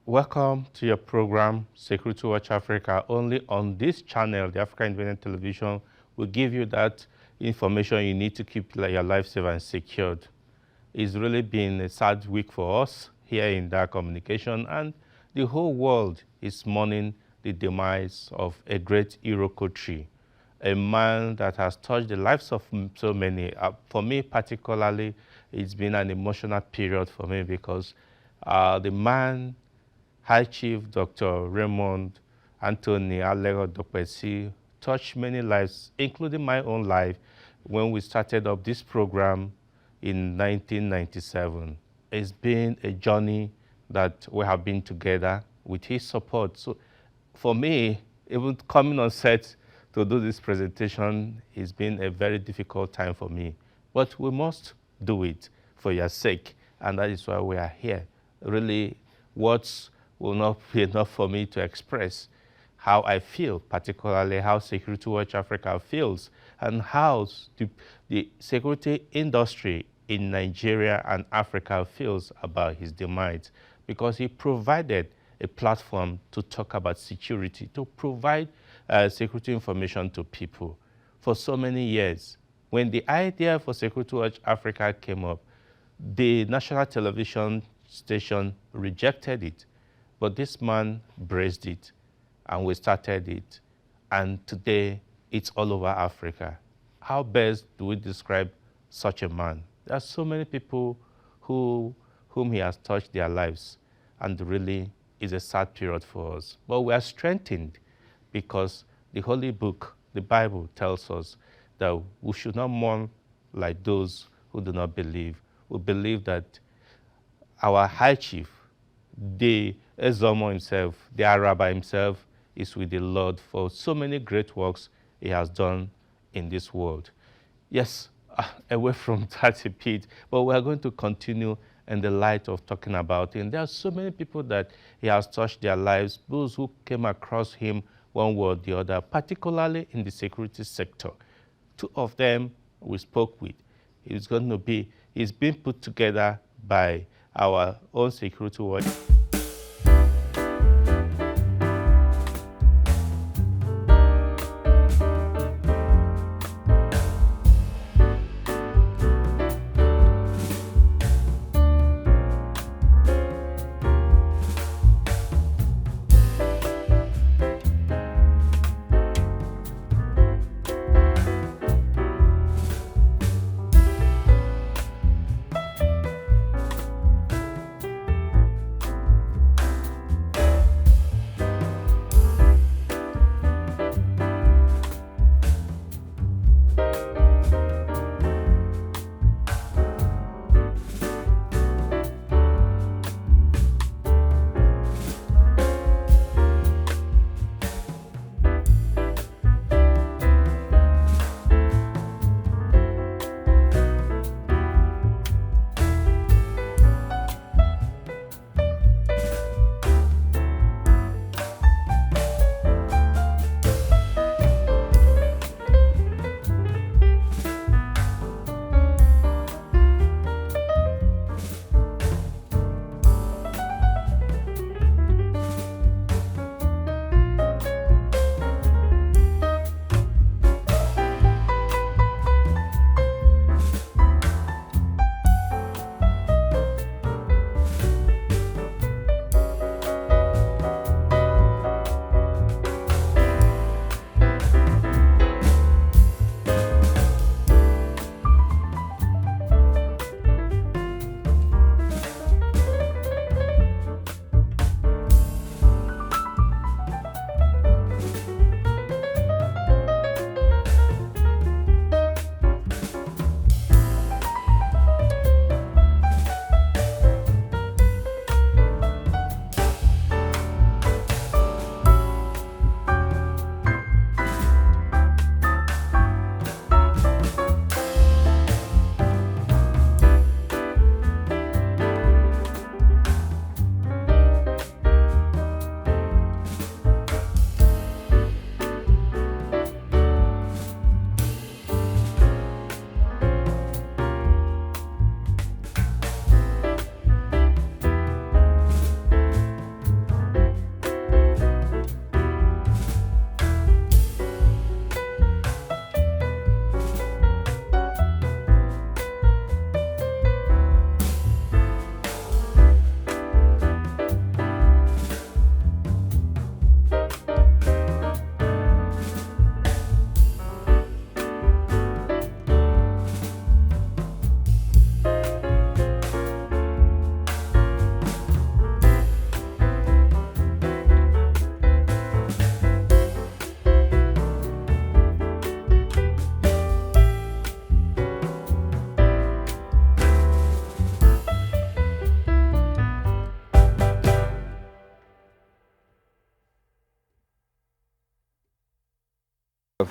Welcome to your program, Security Watch Africa. Only on this channel, the Africa Independent Television, will give you that information you need to keep your life safe and secured. It's really been a sad week for us here in Dark Communication, and the whole world is mourning the demise of a great Iroko tree, a man that has touched the lives of so many. For me particularly, it's been an emotional period for me because the man, High Chief Dr. Raymond Anthony Alero Dokpesi, touched many lives, including my own life, when we started up this program in 1997. It's been a journey that we have been together with his support. So for me, even coming on set to do this presentation, it's been a very difficult time for me. But we must do it for your sake, and that is why we are here. Really, words will not be enough for me to express how I feel, particularly how Security Watch Africa feels, and how the security industry in Nigeria and Africa feels about his demise, because he provided a platform to talk about security, to provide security information to people for so many years. When the idea for Security Watch Africa came up, the national television station rejected it, but this man braced it, and we started it, and today it's all over Africa. How best do we describe such a man? There are so many people whom he has touched their lives, and really is a sad period for us. But we are strengthened because the Holy Book, the Bible, tells us that we should not mourn like those who do not believe. We believe that our High Chief, the Ezomo himself, the Araba himself, is with the Lord for so many great works he has done in this world. Yes, away from that a bit, but we are going to continue in the light of talking about him. There are so many people that he has touched their lives, those who came across him one way or the other, particularly in the security sector. Two of them we spoke with. It's been put together by our own Security Watch.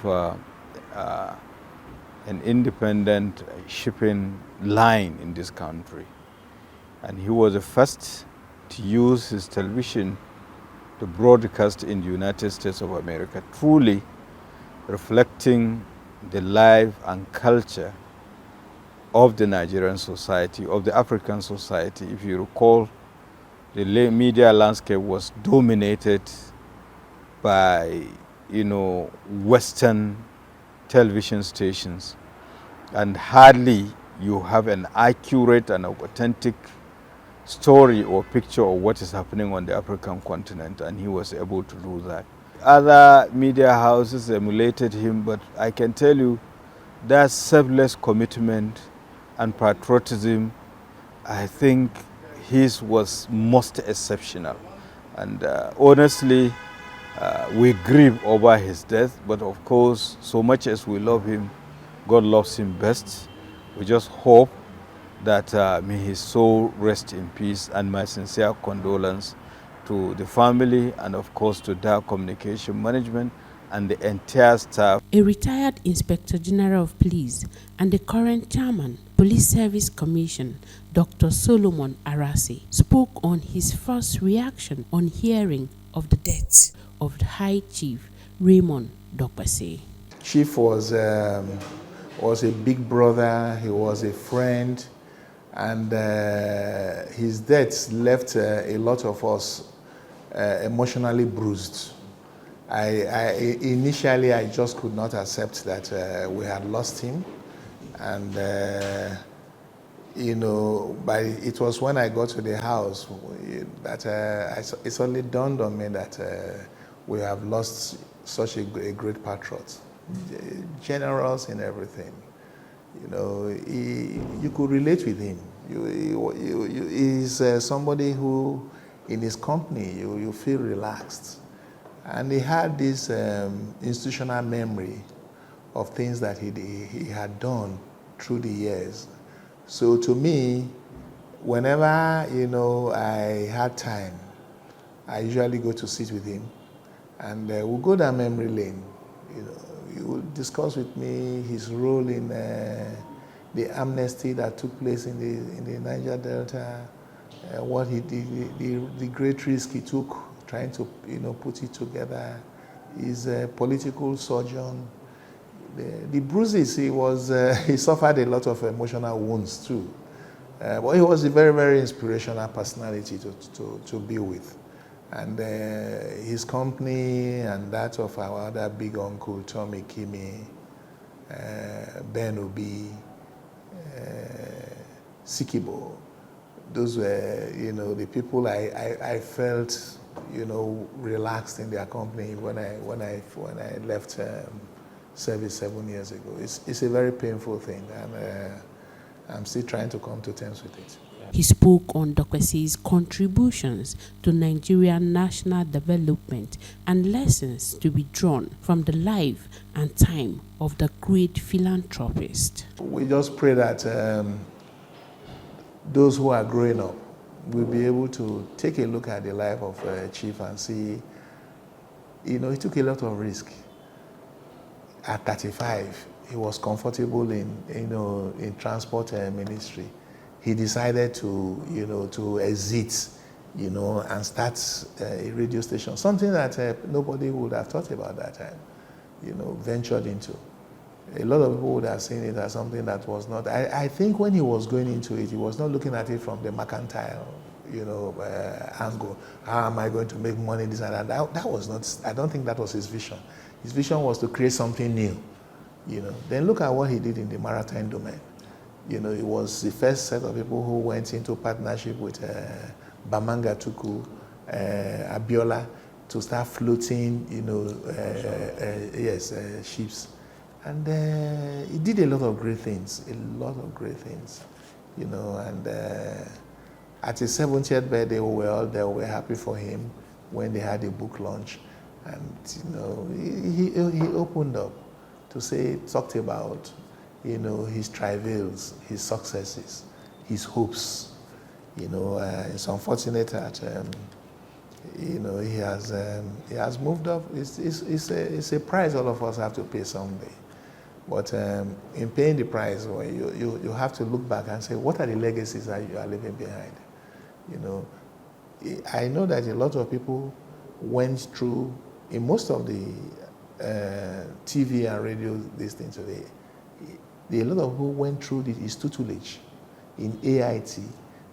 have an independent shipping line in this country. And he was the first to use his television to broadcast in the United States of America, truly reflecting the life and culture of the Nigerian society, of the African society. If you recall, the media landscape was dominated by, Western television stations, and hardly you have an accurate and authentic story or picture of what is happening on the African continent, and he was able to do that. Other media houses emulated him, but I can tell you that selfless commitment and patriotism, I think his was most exceptional. And honestly, we grieve over his death, but of course, so much as we love him, God loves him best. We just hope that may his soul rest in peace, and my sincere condolence to the family and of course to DAR Communication Management and the entire staff. A retired Inspector General of Police and the current Chairman, Police Service Commission, Dr. Solomon Arase, spoke on his first reaction on hearing of the death of the High Chief Raymond Dokpese. Chief was a big brother, he was a friend, and his death left a lot of us emotionally bruised. Initially, I just could not accept that we had lost him, and but it was when I got to the house that it suddenly dawned on me that we have lost such a great patriot, generous in everything. You could relate with him. He's somebody who, in his company, you feel relaxed. And he had this institutional memory of things that he had done through the years. So to me, whenever, I had time, I usually go to sit with him, and we'll go down memory lane. He will discuss with me his role in the amnesty that took place in the Niger Delta, what he did, the great risk he took trying to put it together. He's a political surgeon. The bruises, he suffered a lot of emotional wounds too. But he was a very, very inspirational personality to be with. And his company and that of our other big uncle, Tommy Kimi, Ben Obi, Sikibo, those were, the people I felt, relaxed in their company when I left service 7 years ago. It's a very painful thing, and I'm still trying to come to terms with it. He spoke on Dokpese's contributions to Nigerian national development and lessons to be drawn from the life and time of the great philanthropist. We just pray that those who are growing up will be able to take a look at the life of Chief and see, he took a lot of risk. At 35, he was comfortable in transport ministry. He decided to exit, and start a radio station, something that nobody would have thought about that time, ventured into. A lot of people would have seen it as something that was not. I think when he was going into it, he was not looking at it from the mercantile, angle. How am I going to make money? This and that. That was not. I don't think that was his vision. His vision was to create something new, Then look at what he did in the maritime domain. He was the first set of people who went into partnership with Bamanga Tuku, Abiola, to start floating, ships. And he did a lot of great things, and at his 70th birthday, they were happy for him when they had a book launch. And, he opened up to talked about, his travails, his successes, his hopes. It's unfortunate that You know, he has moved up. It's a price all of us have to pay someday. But in paying the price, well, you have to look back and say, what are the legacies that you are leaving behind? You know, I know that a lot of people went through, in most of the TV and radio this thing today, a lot of people went through the tutelage in AIT.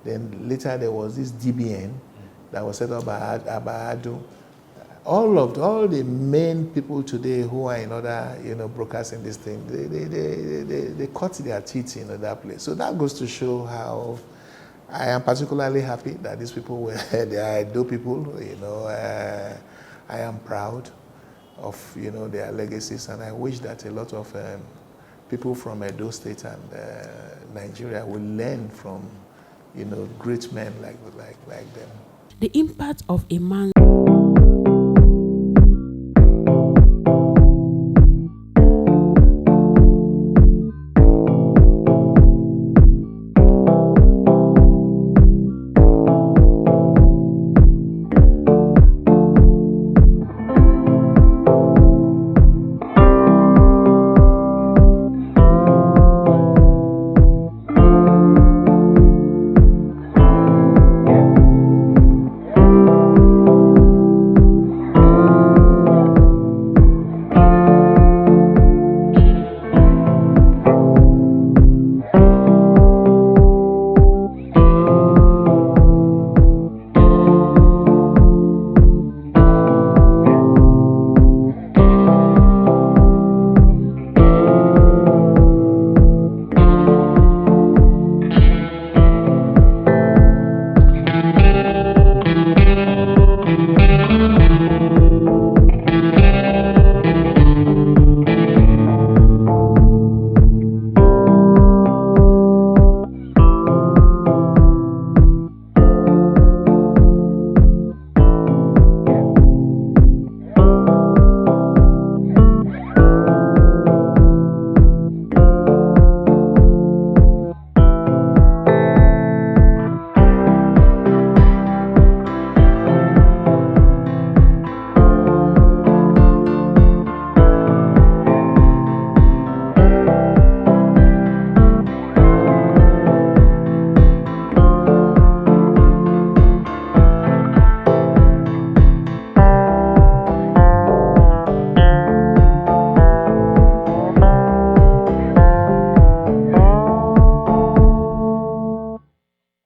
Then later there was this DBN that was set up by Adu. All the main people today who are in other, you know, broadcasting this thing, they cut their teeth in that place. So that goes to show how I am particularly happy that these people were they are Edo people. You know, I am proud of, you know, their legacies, and I wish that a lot of people from Edo State and Nigeria will learn from, you know, great men like them. The impact of a man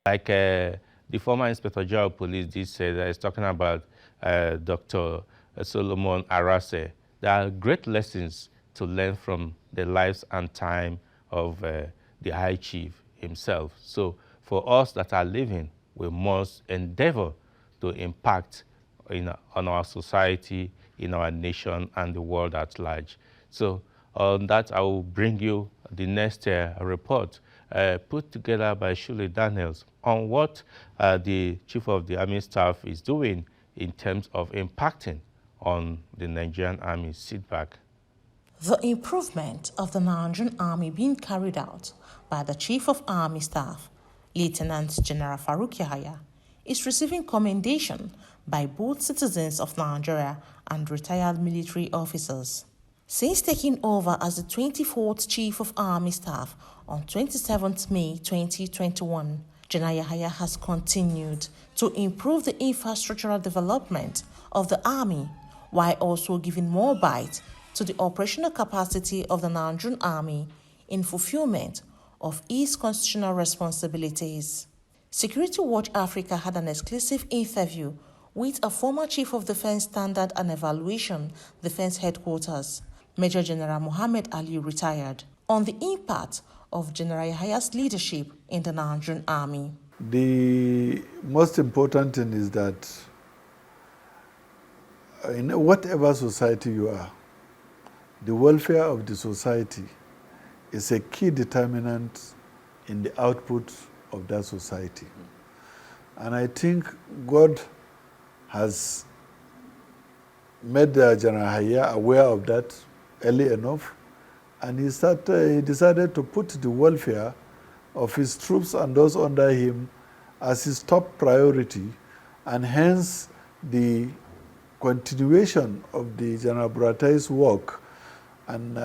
Like the former Inspector General of Police did say that he's talking about Dr. Solomon Arase. There are great lessons to learn from the lives and time of the High Chief himself. So for us that are living, we must endeavor to impact on our society, in our nation, and the world at large. So on that, I will bring you the next report put together by Shule Daniels on what the Chief of the Army Staff is doing in terms of impacting on the Nigerian Army. Sit back. The improvement of the Nigerian Army being carried out by the Chief of Army Staff, Lieutenant General Farouk Yahaya, is receiving commendation by both citizens of Nigeria and retired military officers. Since taking over as the 24th Chief of Army Staff on 27th May 2021, General Yahaya has continued to improve the infrastructural development of the Army while also giving more bite to the operational capacity of the Nigerian Army in fulfillment of its constitutional responsibilities. Security Watch Africa had an exclusive interview with a former Chief of Defense Standard and Evaluation Defense Headquarters, Major General Mohammed Ali, retired, on the impact of General Yahaya's leadership in the Nigerian Army. The most important thing is that in whatever society you are, the welfare of the society is a key determinant in the output of that society. And I think God has made General Yahaya aware of that early enough, and he decided to put the welfare of his troops and those under him as his top priority, and hence the continuation of the General Buratai's work and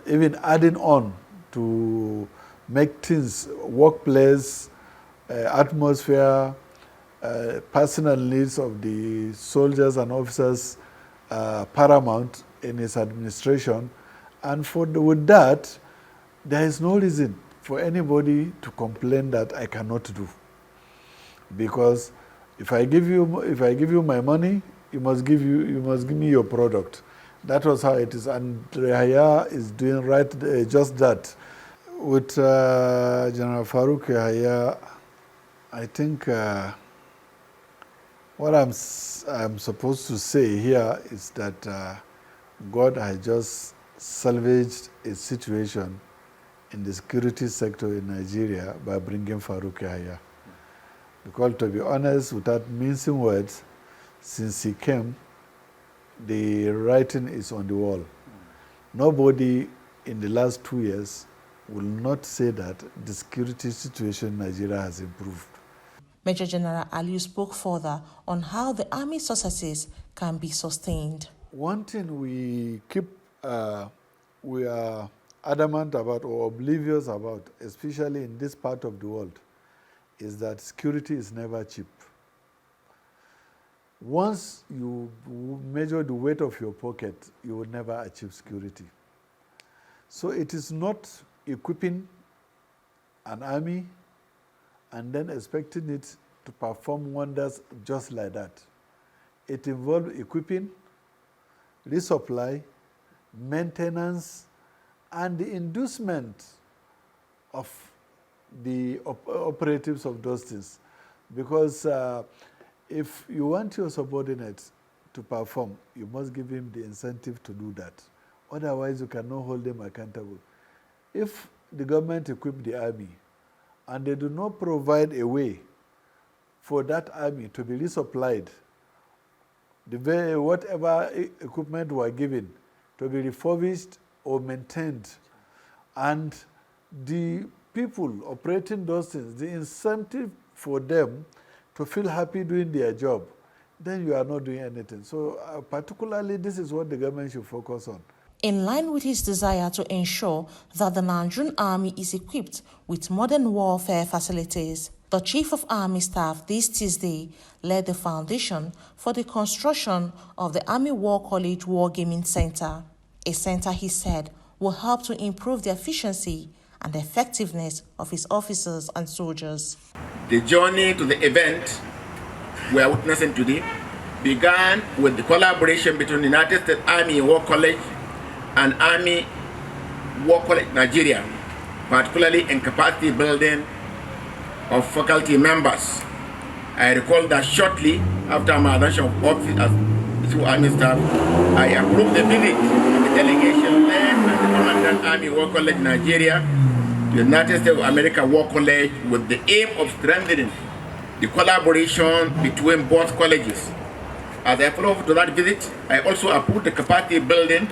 even adding on to make things, workplace, atmosphere, personal needs of the soldiers and officers paramount in his administration. And with that, there is no reason for anybody to complain that I cannot do. Because if I give you my money, you must give me your product. That was how it is, and Yahaya is doing right just that. With General Farouk Yahaya, I think what I'm supposed to say here is that God has just salvaged a situation in the security sector in Nigeria by bringing Farouk Yahaya. Because to be honest, without mincing words, since he came, the writing is on the wall. Nobody in the last 2 years will not say that the security situation in Nigeria has improved. Major General Aliyu spoke further on how the Army's successes can be sustained. One thing we are adamant about or oblivious about, especially in this part of the world, is that security is never cheap. Once you measure the weight of your pocket, you will never achieve security. So it is not equipping an army and then expecting it to perform wonders just like that. It involves equipping, resupply, maintenance, and the inducement of the operatives of those things. Because if you want your subordinates to perform, you must give him the incentive to do that. Otherwise, you cannot hold them accountable. If the government equip the army and they do not provide a way for that army to be resupplied, whatever equipment were given to be refurbished or maintained, and the people operating those things, the incentive for them to feel happy doing their job, then you are not doing anything. So particularly, this is what the government should focus on. In line with his desire to ensure that the Nigerian Army is equipped with modern warfare facilities, the Chief of Army Staff this Tuesday led the foundation for the construction of the Army War College Wargaming Center, a center he said will help to improve the efficiency and effectiveness of his officers and soldiers. The journey to the event we are witnessing today began with the collaboration between the United States Army War College and Army War College Nigeria, particularly in capacity building of faculty members. I recall that shortly after my assumption of office as Chief Army Staff, I approved the visit of the delegation led by the Commandant Army War College Nigeria to the United States of America War College with the aim of strengthening the collaboration between both colleges. As I follow up to that visit, I also approved the capacity building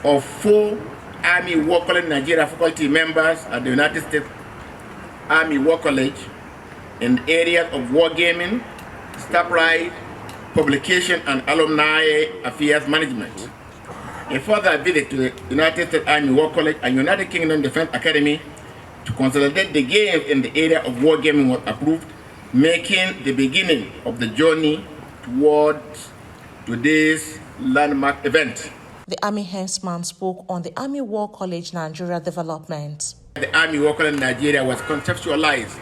of 4 Army War College Nigeria faculty members at the United States Army War College in areas of wargaming, staff right, publication, and alumni affairs management. A further visit to the United States Army War College and United Kingdom Defense Academy to consolidate the games in the area of wargaming was approved, making the beginning of the journey towards today's landmark event. The Army Hensman spoke on the Army War College Nigeria development. The Army War College Nigeria was conceptualized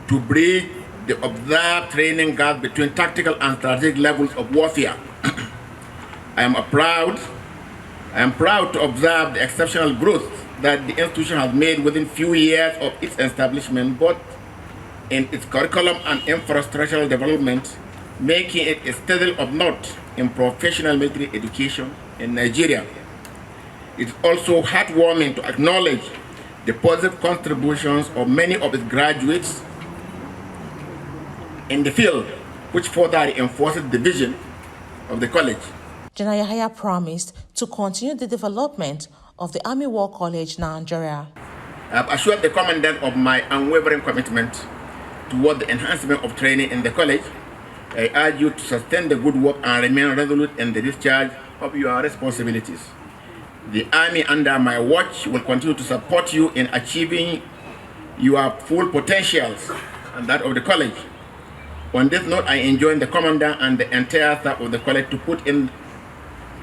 to bridge the observed training gap between tactical and strategic levels of warfare. I am proud to observe the exceptional growth that the institution has made within few years of its establishment, both in its curriculum and infrastructural development, making it a study of note in professional military education in Nigeria. It is also heartwarming to acknowledge the positive contributions of many of its graduates in the field, which further reinforces the vision of the college. General Yahaya promised to continue the development of the Army War College Nigeria. I have assured the commandant of my unwavering commitment toward the enhancement of training in the college I urge you to sustain the good work and remain resolute in the discharge of your responsibilities. The Army under my watch will continue to support you in achieving your full potentials and that of the college. On this note, I enjoin the Commander and the entire staff of the college to put in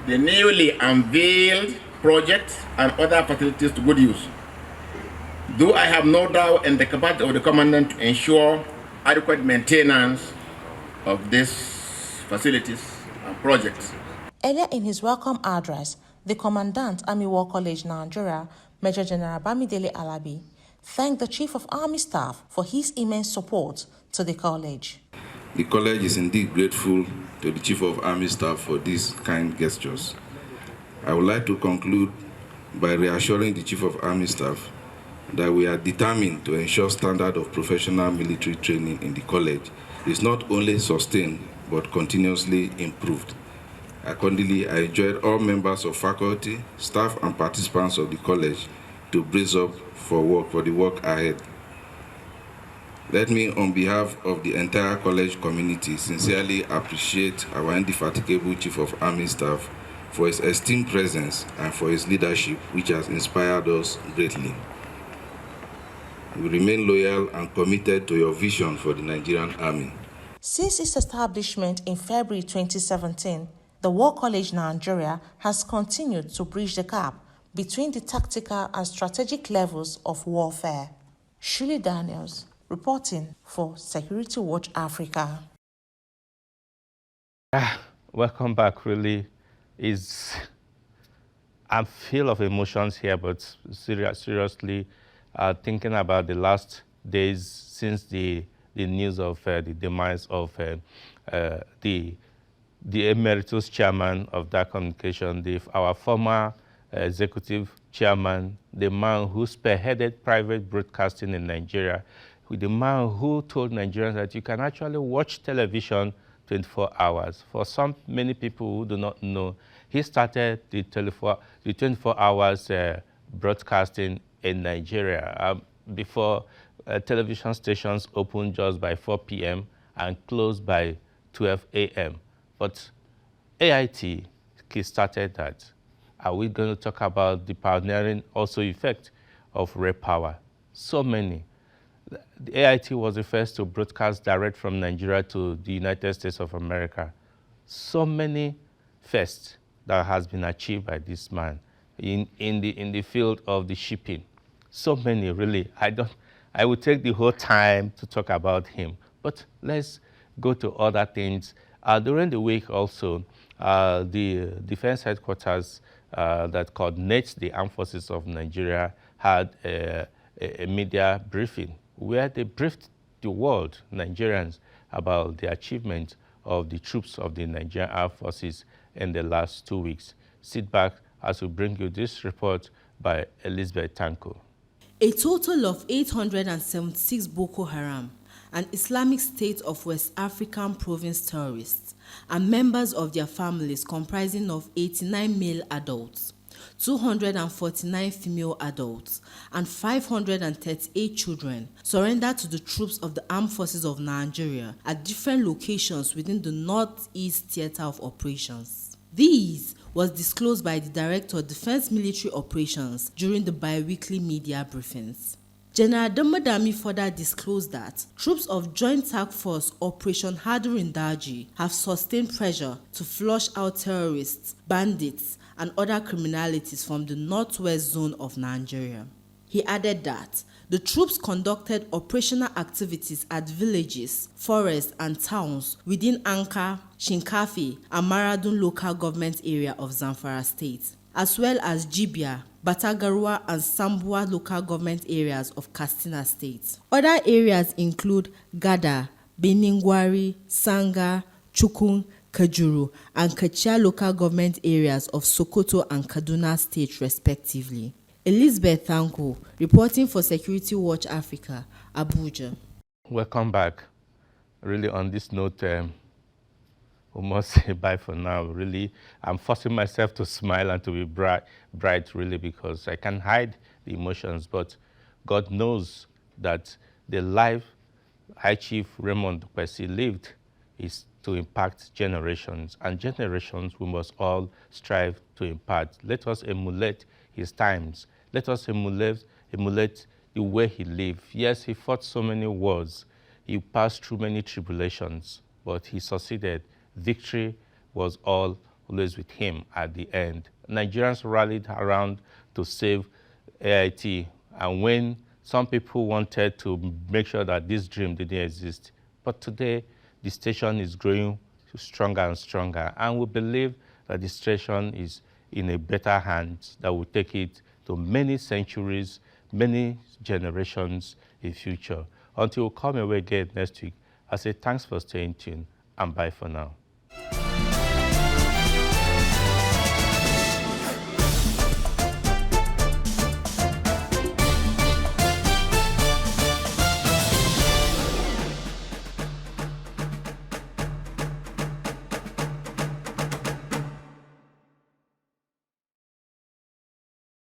the newly unveiled projects and other facilities to good use. Though I have no doubt in the capacity of the Commandant to ensure adequate maintenance of these facilities and projects. Earlier in his welcome address, the Commandant, Army War College, Nigeria, Major General Bamidele Alabi, thanked the Chief of Army Staff for his immense support to the college. The college is indeed grateful to the Chief of Army Staff for these kind gestures. I would like to conclude by reassuring the Chief of Army Staff that we are determined to ensure standard of professional military training in the college is not only sustained but continuously improved. Accordingly, I enjoined all members of faculty, staff, and participants of the college to brace up for the work ahead. Let me, on behalf of the entire college community, sincerely appreciate our indefatigable Chief of Army Staff for his esteemed presence and for his leadership, which has inspired us greatly. We remain loyal and committed to your vision for the Nigerian Army. Since its establishment in February 2017, the War College Nigeria has continued to bridge the gap between the tactical and strategic levels of warfare. Shirley Daniels, reporting for Security Watch Africa. Welcome back. Really, I'm full of emotions here, but seriously, thinking about the last days since the news of the demise of the emeritus chairman of that communication, our former executive chairman, the man who spearheaded private broadcasting in Nigeria, with the man who told Nigerians that you can actually watch television 24 hours. For many people who do not know, he started the 24 hours broadcasting in Nigeria before television stations opened just by 4 p.m. and closed by 12 a.m. But AIT started that. Are we going to talk about the pioneering also effect of Ray Power? So many. The AIT was the first to broadcast direct from Nigeria to the United States of America. So many firsts that has been achieved by this man in the field of the shipping. So many, really. I would take the whole time to talk about him. But let's go to other things. During the week also, the Defense Headquarters that coordinates the Armed Forces of Nigeria had a media briefing where they briefed the world, Nigerians, about the achievement of the troops of the Nigerian Armed Forces in the last 2 weeks. Sit back as we bring you this report by Elizabeth Tanko. A total of 876 Boko Haram, an Islamic State of West African province terrorists, and members of their families comprising of 89 male adults, 249 female adults, and 538 children surrendered to the troops of the Armed Forces of Nigeria at different locations within the Northeast Theater of Operations. These was disclosed by the Director of Defense Military Operations during the bi-weekly media briefings. General Damadami further disclosed that troops of Joint Task Force Operation Hadirin Daji have sustained pressure to flush out terrorists, bandits, and other criminalities from the northwest zone of Nigeria. He added that the troops conducted operational activities at villages, forests, and towns within Anka, Shinkafi, and Maradun local government area of Zamfara State, as well as Jibia, Batagarua, and Sambua local government areas of Katsina State. Other areas include Gada, Beningwari, Sanga, Chukun, Kajuru, and Kachia local government areas of Sokoto and Kaduna State, respectively. Elizabeth Tanko, reporting for Security Watch Africa, Abuja. Welcome back. Really, on this note, we must say bye for now. Really, I'm forcing myself to smile and to be bright, really, because I can't hide the emotions. But God knows that the life High Chief Raymond Kwesi lived is to impact generations, and generations we must all strive to impact. Let us emulate his times. Let us emulate the way he lived. Yes, he fought so many wars. He passed through many tribulations, but he succeeded. Victory was always with him at the end. Nigerians rallied around to save AIT, and when some people wanted to make sure that this dream didn't exist. But today, the station is growing stronger and stronger, and we believe that the station is in a better hands that will take it to many centuries, many generations in future. Until we come away again next week, I say thanks for staying tuned, and bye for now.